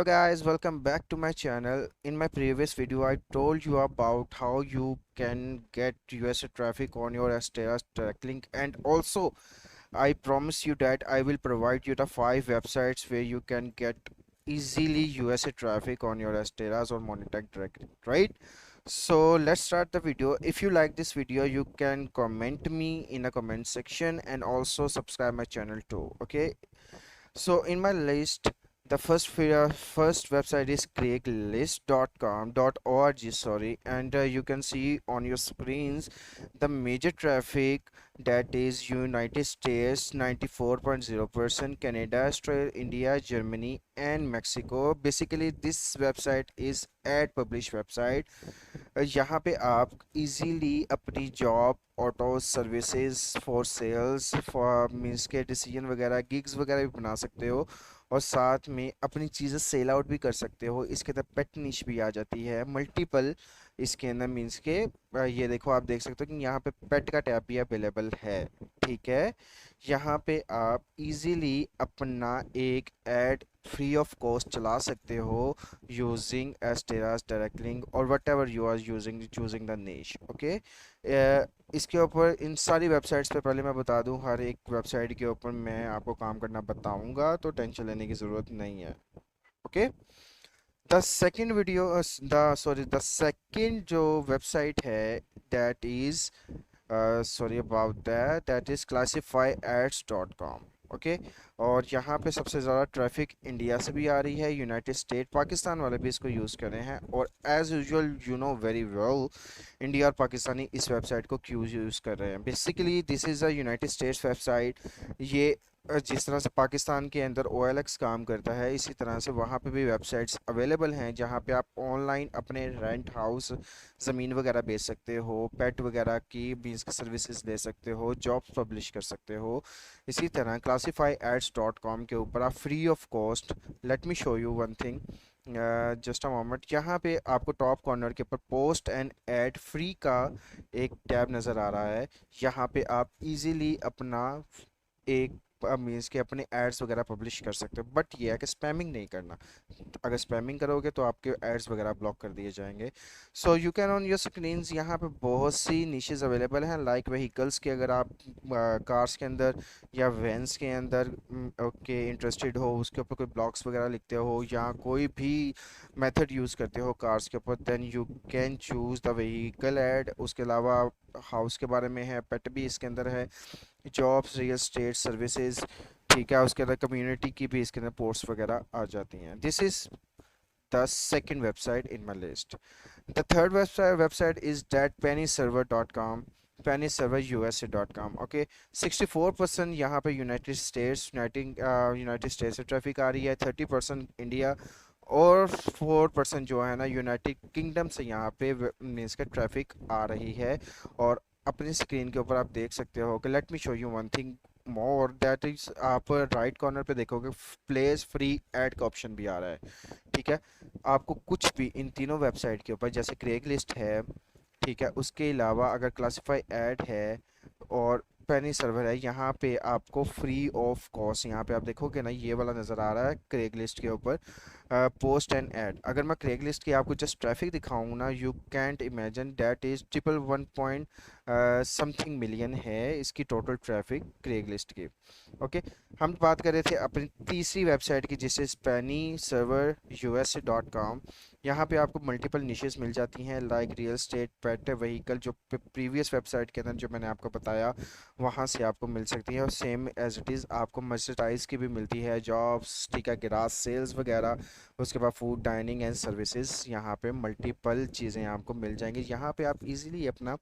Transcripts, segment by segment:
Hello guys, welcome back to my channel. In my previous video I told you about how you can get USA traffic on your Asteras direct link, and also I promise you that I will provide you the 5 websites where you can get easily USA traffic on your Asteras or Monitech direct link, right? So let's start the video. If you like this video, you can comment me in the comment section and also subscribe my channel too, okay? So in my list, the first website is craigslist.com.org, sorry, and you can see on your screens the major traffic, that is United States 94.0%, Canada, Australia, India, Germany, and Mexico. Basically, this website is ad publish website. यहाँ पे आप easily अपनी job, auto services, for sales, for means के decision वगैरह, gigs वगैरह भी बना सकते हो और साथ में अपनी चीज़ें सेल आउट भी कर सकते हो। इसके अंदर पेट निश भी आ जाती है, मल्टीपल इसके अंदर मीन्स के ये देखो, आप देख सकते हो कि यहाँ पे पेट का टैब भी अवेलेबल है। ठीक है, यहाँ पे आप इजीली अपना एक ऐड फ्री ऑफ कॉस्ट चला सकते हो using Asteras direct link or whatever you are using, choosing the niche, okay? इसके ऊपर इन सारी वेबसाइट्स पे पहले मैं बता दूं, हर एक वेबसाइट के ऊपर मैं आपको काम करना बताऊंगा, तो टेंशन लेने की ज़रूरत नहीं है, okay? The second video the second जो वेबसाइट है, that is sorry about that is classifyads.com, okay? और यहाँ पे सबसे ज़्यादा ट्रैफिक इंडिया से भी आ रही है, यूनाइटेड स्टेट, पाकिस्तान वाले भी इसको यूज़ कर रहे हैं, और as usual you know very well India और पाकिस्तानी इस वेबसाइट को क्यों यूज़ कर रहे हैं। Basically this is a United states website. ये जिस तरह से पाकिस्तान के अंदर OLX काम करता है, इसी तरह से वहाँ पे भी वेबसाइट्स अवेलेबल हैं जहाँ पे आप ऑनलाइन अपने रेंट हाउस, ज़मीन वगैरह बेच सकते हो, पेट वगैरह की मीन्स की सर्विसेज ले सकते हो, जॉब्स पब्लिश कर सकते हो। इसी तरह classifyads.com के ऊपर आप free of cost, let me show you one thing, just a moment, यहाँ पे आपको टॉप कॉर्नर के ऊपर पोस्ट एंड ऐड फ्री का एक टैब नज़र आ रहा है। यहाँ पे आप इजीली अपना एक मीन्स के अपने एड्स वगैरह पब्लिश कर सकते हो, बट ये है कि स्पैमिंग नहीं करना। अगर स्पैमिंग करोगे तो आपके एड्स वगैरह ब्लॉक कर दिए जाएंगे। So you can on your screens, यहाँ पे बहुत सी निशेज अवेलेबल हैं, लाइक व्हीकल्स के, अगर आप कार्स के अंदर या वैन्स के अंदर ओके इंटरेस्टेड हो, उसके ऊपर कोई ब्लॉग्स वगैरह लिखते हो या कोई भी मेथड यूज़ करते हो कार्स के ऊपर, then you can choose the vehicle ad. उसके अलावा हाउस के बारे में है, पेट भी इसके अंदर है, जॉब्स, रियल स्टेट सर्विसेज, ठीक है, उसके अंदर कम्युनिटी की भी इसके अंदर पोस्ट वगैरह आ जाती हैं। This is the second website in my list. The third website is datpennyserver.com, pennyserverusa.com, okay? 64% यहाँ पे यूनाइटेड स्टेट्स से ट्रैफिक आ रही है, 30% इंडिया, और 4% जो है ना यूनाइटेड किंगडम से यहाँ पे मीन्स का ट्रैफिक आ रही है। और अपनी स्क्रीन के ऊपर आप देख सकते हो कि let me show you one thing more, that is आप राइट कॉर्नर पे देखोगे प्लेस फ्री ऐड का ऑप्शन भी आ रहा है। ठीक है, आपको कुछ भी इन तीनों वेबसाइट के ऊपर, जैसे क्रेग लिस्ट है, ठीक है, उसके अलावा अगर क्लासीफाई ऐड है और पेनी सर्वर है, यहाँ पे आपको फ्री ऑफ कॉस्ट, यहाँ पे आप देखोगे ना ये वाला नज़र आ रहा है क्रेग लिस्ट के ऊपर, पोस्ट एंड ऐड। अगर मैं क्रेग लिस्ट की आपको जस्ट ट्रैफिक दिखाऊँ ना, you can't imagine, that is 111 point something million है इसकी टोटल ट्रैफिक क्रेग लिस्ट की, ओके? हम बात कर रहे थे अपनी तीसरी वेबसाइट की, जिससे पेनी सर्वर USA.com। यहाँ पे आपको मल्टीपल निशेस मिल जाती हैं, लाइक रियल स्टेट, पेट, व्हीकल, जो प्रीवियस वेबसाइट के अंदर जो मैंने आपको बताया वहाँ से आपको मिल सकती है, और सेम एज इट इज़ आपको मर्चेंडाइज की भी मिलती है, जॉब्स, ठीक है, गिराज सेल्स वगैरह। उसके बाद फूड, डाइनिंग एंड सर्विसेज, यहाँ पे मल्टीपल चीज़ें आपको मिल जाएंगी। यहाँ पे आप इजीली अपना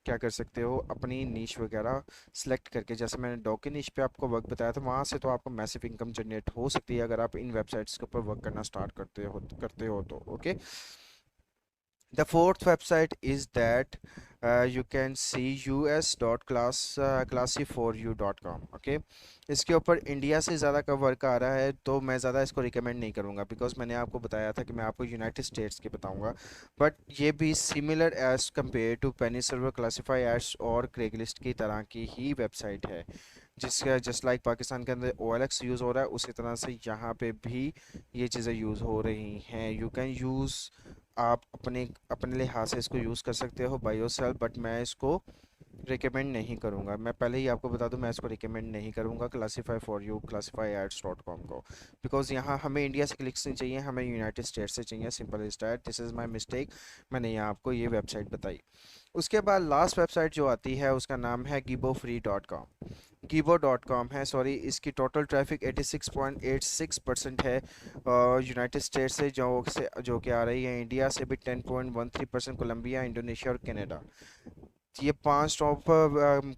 क्या कर सकते हो, अपनी नीश वगैरह सेलेक्ट करके, जैसे मैंने डॉग की नीश पे आपको वर्क बताया था, वहाँ से तो आपको मैसिव इनकम जनरेट हो सकती है अगर आप इन वेबसाइट्स के ऊपर वर्क करना स्टार्ट करते हो तो, okay? The fourth website is that you can see us.classy4u.com, okay? इसके ऊपर इंडिया से ज़्यादा का वर्क आ रहा है, तो मैं ज़्यादा इसको रिकमेंड नहीं करूँगा, बिकॉज मैंने आपको बताया था कि मैं आपको यूनाइटेड स्टेट्स के बताऊँगा, बट ये भी similar as compare to Penny Saver, classify ads और क्रेगलिस्ट की तरह की ही वेबसाइट है। जिसका जस्ट लाइक पाकिस्तान के अंदर OLX यूज़ हो रहा है, उसी तरह से यहाँ पे भी ये चीज़ें यूज़ हो रही हैं। यू कैन यूज़, आप अपने अपने लिहाज से इसको यूज़ कर सकते हो बाय योरसेल्फ, बट मैं इसको रिकमेंड नहीं करूँगा। मैं पहले ही आपको बता दूँ, मैं इसको रिकमेंड नहीं करूँगा क्लासीफाई फॉर यू classifyeads.com को, बिकॉज़ यहाँ हमें इंडिया से क्लिक्स नहीं चाहिए, हमें यूनाइटेड स्टेट्स से चाहिए। Simple is that, this is my mistake, मैंने यहाँ आपको ये वेबसाइट बताई। उसके बाद लास्ट वेबसाइट जो आती है उसका नाम है gibofree.com। gibbo.com है, सॉरी, इसकी टोटल ट्रैफिक 86.86% है यूनाइटेड स्टेट्स जो कि आ रही है। इंडिया से भी 10.13%, कोलंबिया, इंडोनेशिया और कनाडा, ये 5 टॉप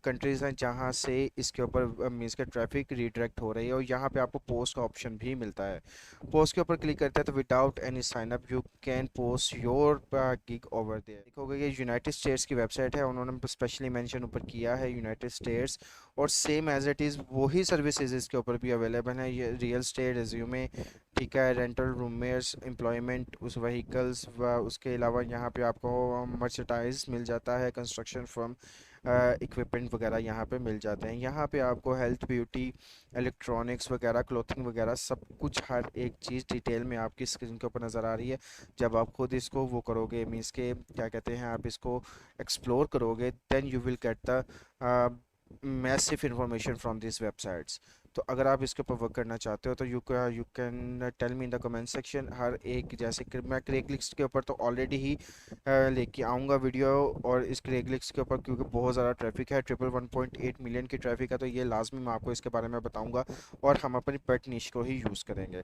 कंट्रीज़ हैं जहाँ से इसके ऊपर मीन्स के ट्रैफिक रीडायरेक्ट हो रही है। और यहाँ पे आपको पोस्ट का ऑप्शन भी मिलता है। पोस्ट के ऊपर क्लिक करते हैं तो without any sign up you can post your gig over there. देखोगे ये यूनाइटेड स्टेट्स की वेबसाइट है, उन्होंने स्पेशली मेंशन ऊपर किया है यूनाइटेड स्टेट्स, और सेम एज इट इज़ वही सर्विसेज इसके ऊपर भी अवेलेबल हैं। ये रियल स्टेट, रिज्यूमे, ठीक है, रेंटल रूमेट्स, एम्प्लॉयमेंट, उस व्हीकल्स, व उसके अलावा यहाँ पे आपको मर्चेंडाइज मिल जाता है, कंस्ट्रक्शन फर्म इक्विपमेंट वगैरह यहाँ पे मिल जाते हैं। यहाँ पे आपको हेल्थ, ब्यूटी, इलेक्ट्रॉनिक्स वगैरह, क्लोथिंग वगैरह सब कुछ, हर एक चीज़ डिटेल में आपकी स्क्रीन के ऊपर नज़र आ रही है। जब आप खुद इसको वो करोगे, मीन्स के क्या कहते हैं, आप इसको एक्सप्लोर करोगे, then you will get the massive information from this websites. तो अगर आप इसके ऊपर वर्क करना चाहते हो तो you can tell me in the comment section. हर एक, जैसे कि मैं क्रेगलिस्ट के ऊपर तो ऑलरेडी ही लेके आऊँगा वीडियो, और इस क्रेगलिस्ट के ऊपर क्योंकि बहुत ज़्यादा ट्रैफिक है, 1.8 मिलियन की ट्रैफिक है, तो ये लाजमी मैं आपको इसके बारे में बताऊँगा, और हम अपनी पेट निश को ही यूज़ करेंगे,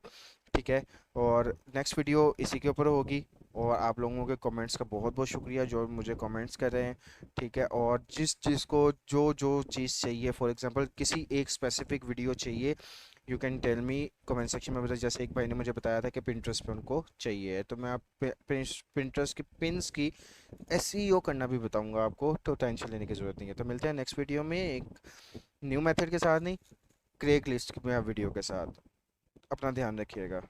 ठीक है। और नेक्स्ट वीडियो इसी के ऊपर होगी। और आप लोगों के कमेंट्स का बहुत बहुत शुक्रिया जो मुझे कमेंट्स कर रहे हैं, ठीक है। और जिस चीज़ को जो जो चीज़ चाहिए, फॉर एग्जांपल किसी एक स्पेसिफिक वीडियो चाहिए, you can tell me comment section में। जैसे एक भाई ने मुझे बताया था कि पिंटरेस्ट पे उनको चाहिए, तो मैं आप पिंटरेस्ट की पिन्स की SEO करना भी बताऊंगा आपको, तो टेंशन लेने की ज़रूरत नहीं है। तो मिलते हैं नेक्स्ट वीडियो में एक न्यू मेथड के साथ, नहीं, क्रेग लिस्ट में वीडियो के साथ। अपना ध्यान रखिएगा।